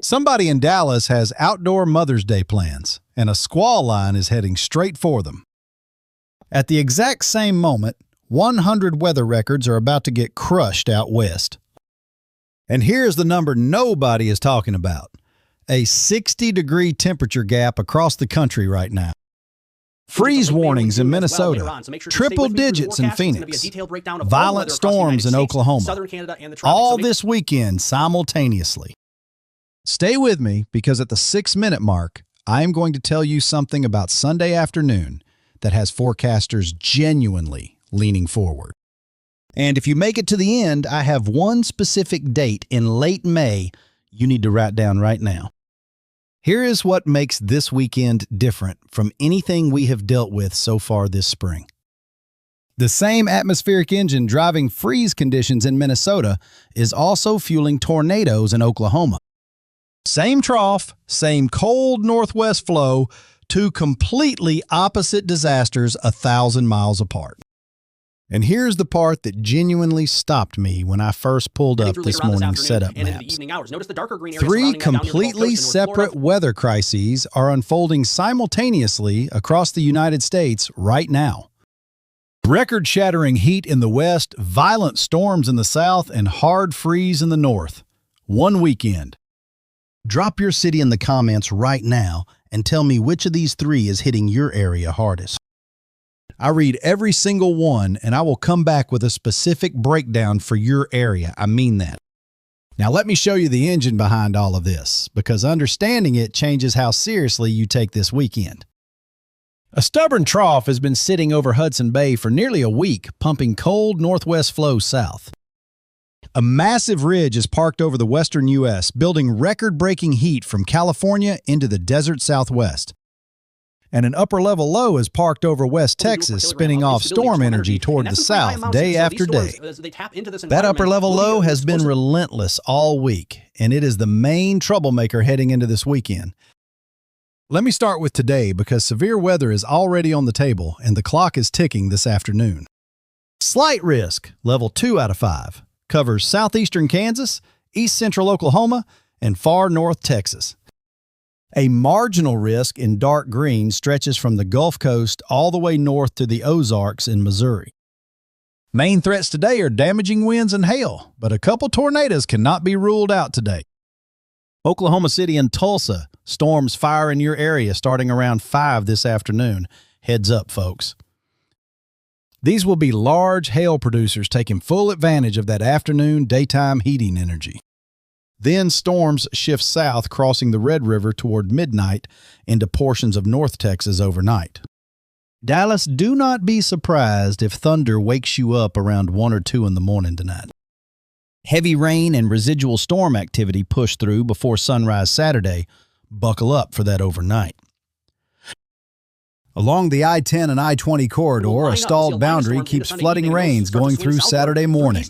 Somebody in Dallas has outdoor Mother's Day plans, and a squall line is heading straight for them. At the exact same moment, 100 weather records are about to get crushed out west. And here's the number nobody is talking about: a 60-degree temperature gap across the country right now. Freeze warnings in Minnesota, triple digits in Phoenix, violent storms in Oklahoma, all this weekend simultaneously. Stay with me, because at the 6-minute mark, I am going to tell you something about Sunday afternoon that has forecasters genuinely leaning forward. And if you make it to the end, I have one specific date in late May you need to write down right now. Here is what makes this weekend different from anything we have dealt with so far this spring. The same atmospheric engine driving freeze conditions in Minnesota is also fueling tornadoes in Oklahoma. Same trough, same cold northwest flow, two completely opposite disasters 1,000 miles apart. And here's the part that genuinely stopped me when I first pulled up this morning's setup maps. 3 completely separate weather crises are unfolding simultaneously across the United States right now. Record-shattering heat in the west, violent storms in the south, and hard freeze in the north. One weekend. Drop your city in the comments right now and tell me which of these 3 is hitting your area hardest. I read every single one, and I will come back with a specific breakdown for your area. I mean that. Now let me show you the engine behind all of this, because understanding it changes how seriously you take this weekend. A stubborn trough has been sitting over Hudson Bay for nearly a week, pumping cold northwest flow south. A massive ridge is parked over the western U.S., building record-breaking heat from California into the desert southwest. And an upper-level low is parked over West Texas, spinning off storm energy toward the south day after day. That upper-level low has been relentless all week, and it is the main troublemaker heading into this weekend. Let me start with today, because severe weather is already on the table, and the clock is ticking this afternoon. Slight risk, level 2 out of 5. Covers southeastern Kansas, east-central Oklahoma, and far north Texas. A marginal risk in dark green stretches from the Gulf Coast all the way north to the Ozarks in Missouri. Main threats today are damaging winds and hail, but a couple tornadoes cannot be ruled out today. Oklahoma City and Tulsa, storms fire in your area starting around 5 this afternoon. Heads up, folks. These will be large hail producers taking full advantage of that afternoon daytime heating energy. Then storms shift south, crossing the Red River toward midnight into portions of North Texas overnight. Dallas, do not be surprised if thunder wakes you up around 1 or 2 in the morning tonight. Heavy rain and residual storm activity push through before sunrise Saturday. Buckle up for that overnight. Along the I-10 and I-20 corridor, a stalled boundary keeps flooding rains going through Saturday morning.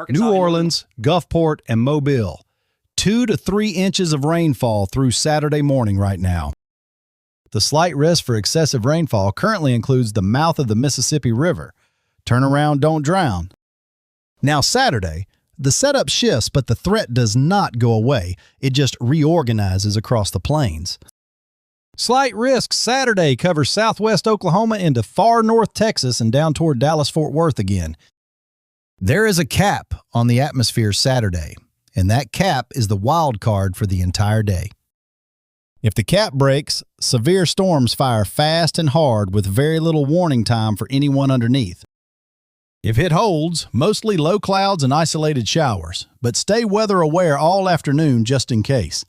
New Orleans, Gulfport, and Mobile. 2 to 3 inches of rainfall through Saturday morning right now. The slight risk for excessive rainfall currently includes the mouth of the Mississippi River. Turn around, don't drown. Now Saturday, the setup shifts, but the threat does not go away. It just reorganizes across the plains. Slight risk Saturday covers southwest Oklahoma into far north Texas and down toward Dallas-Fort Worth again. There is a cap on the atmosphere Saturday, and that cap is the wild card for the entire day. If the cap breaks, severe storms fire fast and hard with very little warning time for anyone underneath. If it holds, mostly low clouds and isolated showers, but stay weather aware all afternoon just in case.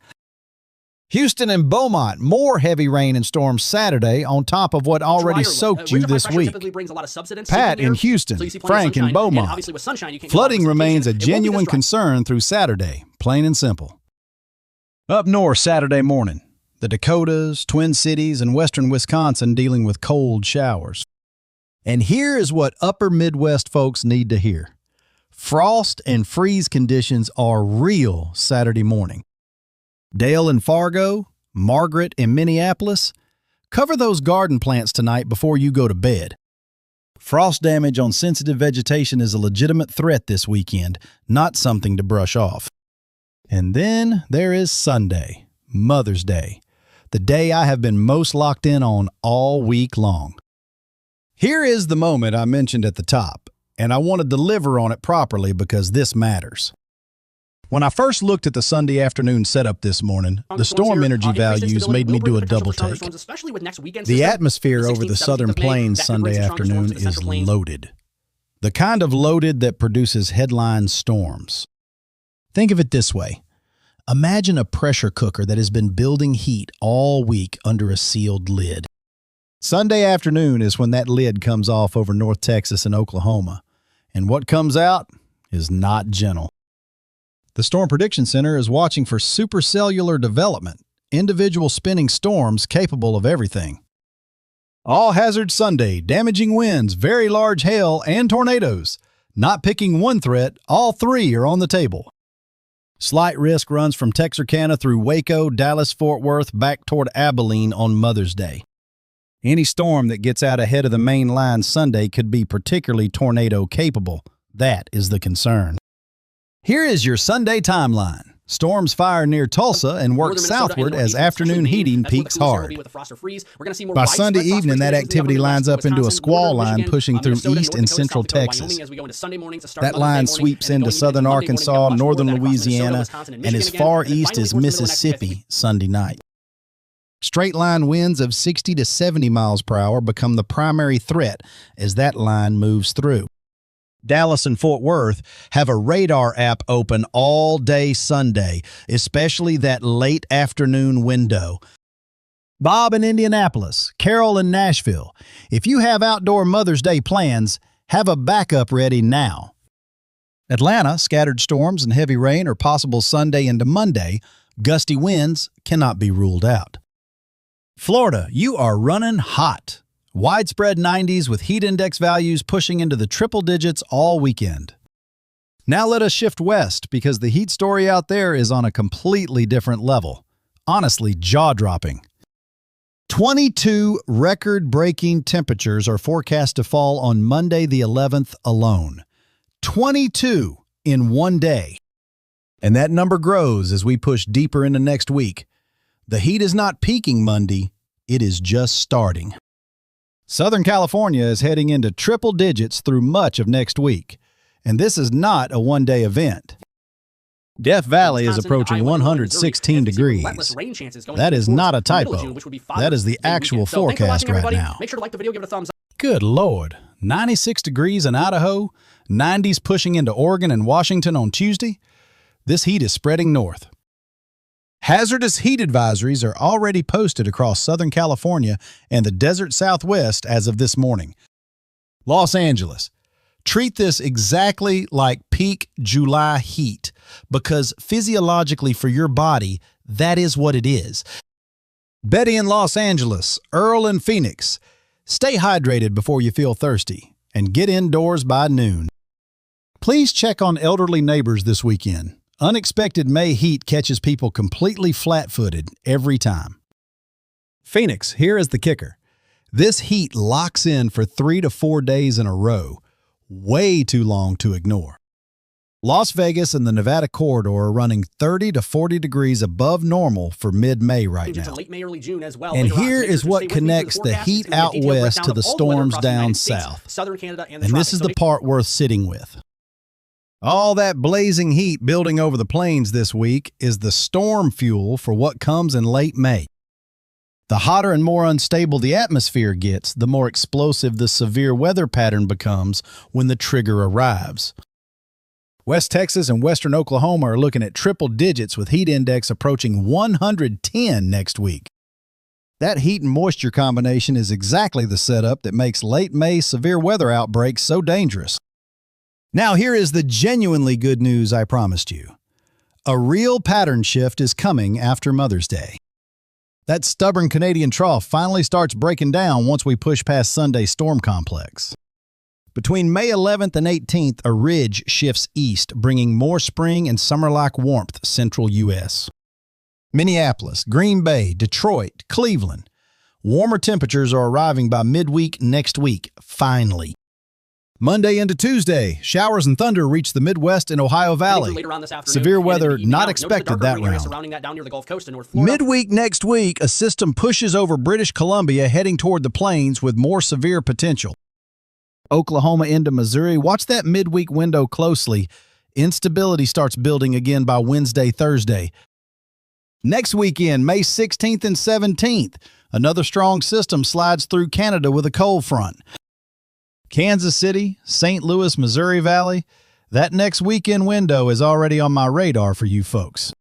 Houston and Beaumont, more heavy rain and storms Saturday on top of what already soaked you this week. Pat in Houston, Frank in Beaumont. Flooding remains a genuine concern through Saturday, plain and simple. Up north Saturday morning, the Dakotas, Twin Cities, and western Wisconsin dealing with cold showers. And here is what upper Midwest folks need to hear. Frost and freeze conditions are real Saturday morning. Dale in Fargo, Margaret in Minneapolis, cover those garden plants tonight before you go to bed. Frost damage on sensitive vegetation is a legitimate threat this weekend, not something to brush off. And then there is Sunday, Mother's Day, the day I have been most locked in on all week long. Here is the moment I mentioned at the top, and I want to deliver on it properly because this matters. When I first looked at the Sunday afternoon setup this morning, the storm energy values made me do a double take. The atmosphere over the southern plains Sunday afternoon is loaded. The kind of loaded that produces headline storms. Think of it this way. Imagine a pressure cooker that has been building heat all week under a sealed lid. Sunday afternoon is when that lid comes off over North Texas and Oklahoma, and what comes out is not gentle. The Storm Prediction Center is watching for supercellular development, individual spinning storms capable of everything. All hazard Sunday, damaging winds, very large hail, and tornadoes. Not picking one threat, all three are on the table. Slight risk runs from Texarkana through Waco, Dallas-Fort Worth, back toward Abilene on Mother's Day. Any storm that gets out ahead of the main line Sunday could be particularly tornado capable. That is the concern. Here is your Sunday timeline. Storms fire near Tulsa and work southward as afternoon heating peaks hard. By Sunday evening, that activity lines up into a squall line pushing through east and central Texas. That line sweeps into southern Arkansas, northern Louisiana, and as far east as Mississippi Sunday night. Straight line winds of 60 to 70 miles per hour become the primary threat as that line moves through. Dallas and Fort Worth have a radar app open all day Sunday, especially that late afternoon window. Bob in Indianapolis, Carol in Nashville, if you have outdoor Mother's Day plans, have a backup ready now. Atlanta, scattered storms and heavy rain are possible Sunday into Monday. Gusty winds cannot be ruled out. Florida, you are running hot. Widespread 90s with heat index values pushing into the triple digits all weekend. Now let us shift west because the heat story out there is on a completely different level. Honestly, jaw-dropping. 22 record-breaking temperatures are forecast to fall on Monday the 11th alone. 22 in one day. And that number grows as we push deeper into next week. The heat is not peaking Monday, it is just starting. Southern California is heading into triple digits through much of next week, and this is not a one-day event. Death Valley is approaching 116 degrees. That is not a typo. That is the actual forecast right now. Make sure to like the video, give it a thumbs up. Good Lord. 96 degrees in Idaho, 90s pushing into Oregon and Washington on Tuesday. This heat is spreading north. Hazardous heat advisories are already posted across Southern California and the desert Southwest as of this morning. Los Angeles. Treat this exactly like peak July heat because physiologically for your body, that is what it is. Betty in Los Angeles, Earl in Phoenix. Stay hydrated before you feel thirsty and get indoors by noon. Please check on elderly neighbors this weekend. Unexpected May heat catches people completely flat-footed every time. Phoenix, here is the kicker. This heat locks in for 3 to 4 days in a row. Way too long to ignore. Las Vegas and the Nevada corridor are running 30 to 40 degrees above normal for mid-May right now. And here is what connects the heat out west to the storms down south. And this is the part worth sitting with. All that blazing heat building over the plains this week is the storm fuel for what comes in late May. The hotter and more unstable the atmosphere gets, the more explosive the severe weather pattern becomes when the trigger arrives. West Texas and western Oklahoma are looking at triple digits with heat index approaching 110 next week. That heat and moisture combination is exactly the setup that makes late May severe weather outbreaks so dangerous. Now here is the genuinely good news I promised you. A real pattern shift is coming after Mother's Day. That stubborn Canadian trough finally starts breaking down once we push past Sunday's storm complex. Between May 11th and 18th, a ridge shifts east, bringing more spring and summer-like warmth central U.S. Minneapolis, Green Bay, Detroit, Cleveland. Warmer temperatures are arriving by midweek next week, finally. Monday into Tuesday, showers and thunder reach the Midwest and Ohio Valley. Severe weather not expected that round. Midweek next week, a system pushes over British Columbia heading toward the plains with more severe potential. Oklahoma into Missouri, watch that midweek window closely. Instability starts building again by Wednesday, Thursday. Next weekend, May 16th and 17th, another strong system slides through Canada with a cold front. Kansas City, St. Louis, Missouri Valley, that next weekend window is already on my radar for you folks.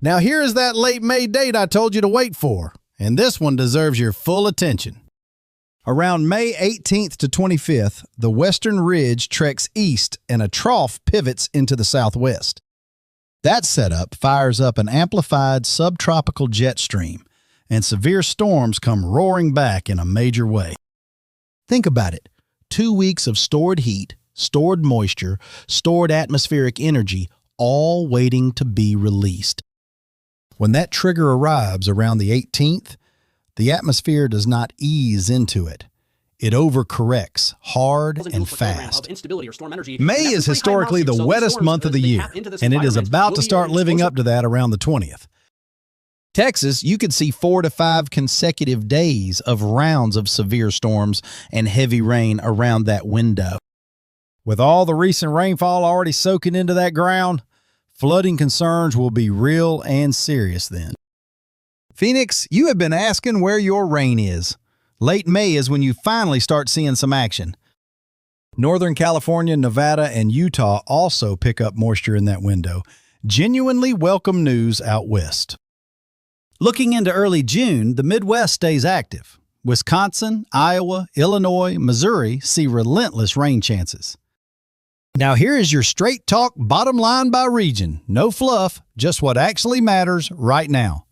Now here is that late May date I told you to wait for, and this one deserves your full attention. Around May 18th to 25th, the western ridge treks east and a trough pivots into the southwest. That setup fires up an amplified subtropical jet stream, and severe storms come roaring back in a major way. Think about it. 2 weeks of stored heat, stored moisture, stored atmospheric energy, all waiting to be released. When that trigger arrives around the 18th, the atmosphere does not ease into it. It overcorrects hard and fast. May is historically the wettest month of the year, and it is about to start living up to that around the 20th. Texas, you could see 4 to 5 consecutive days of rounds of severe storms and heavy rain around that window. With all the recent rainfall already soaking into that ground, flooding concerns will be real and serious then. Phoenix, you have been asking where your rain is. Late May is when you finally start seeing some action. Northern California, Nevada, and Utah also pick up moisture in that window. Genuinely welcome news out west. Looking into early June, the Midwest stays active. Wisconsin, Iowa, Illinois, Missouri see relentless rain chances. Now here is your straight talk bottom line by region. No fluff, just what actually matters right now.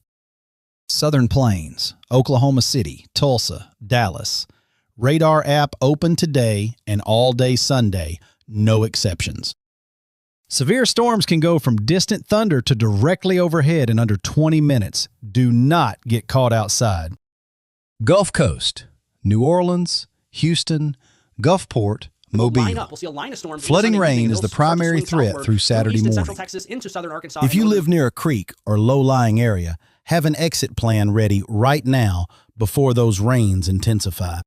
Southern Plains, Oklahoma City, Tulsa, Dallas. Radar app open today and all day Sunday, no exceptions. Severe storms can go from distant thunder to directly overhead in under 20 minutes. Do not get caught outside. Gulf Coast, New Orleans, Houston, Gulfport, Mobile. Flooding rain is the primary threat through Saturday morning. If you live near a creek or low-lying area, have an exit plan ready right now before those rains intensify.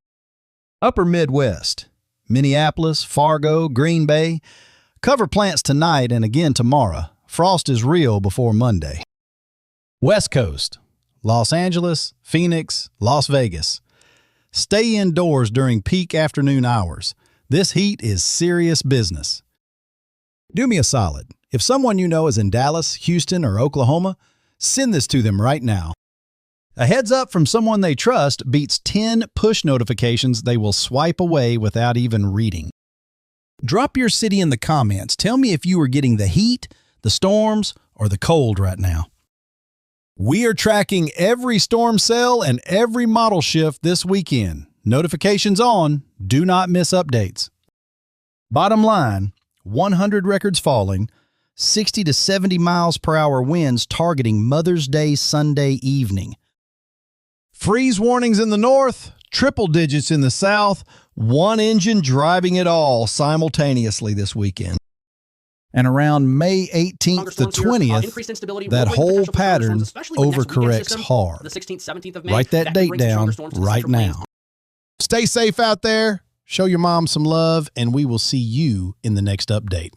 Upper Midwest, Minneapolis, Fargo, Green Bay. Cover plants tonight and again tomorrow. Frost is real before Monday. West Coast, Los Angeles, Phoenix, Las Vegas. Stay indoors during peak afternoon hours. This heat is serious business. Do me a solid. If someone you know is in Dallas, Houston, or Oklahoma, send this to them right now. A heads up from someone they trust beats 10 push notifications they will swipe away without even reading. Drop your city in the comments. Tell me if you are getting the heat, the storms, or the cold right now. We are tracking every storm cell and every model shift this weekend. Notifications on. Do not miss updates. Bottom line, 100 records falling, 60 to 70 miles per hour winds targeting Mother's Day Sunday evening. Freeze warnings in the north, triple digits in the south, one engine driving it all simultaneously this weekend. And around May 18th to 20th, that whole pattern overcorrects hard. Write that date down right now. Stay safe out there, show your mom some love, and we will see you in the next update.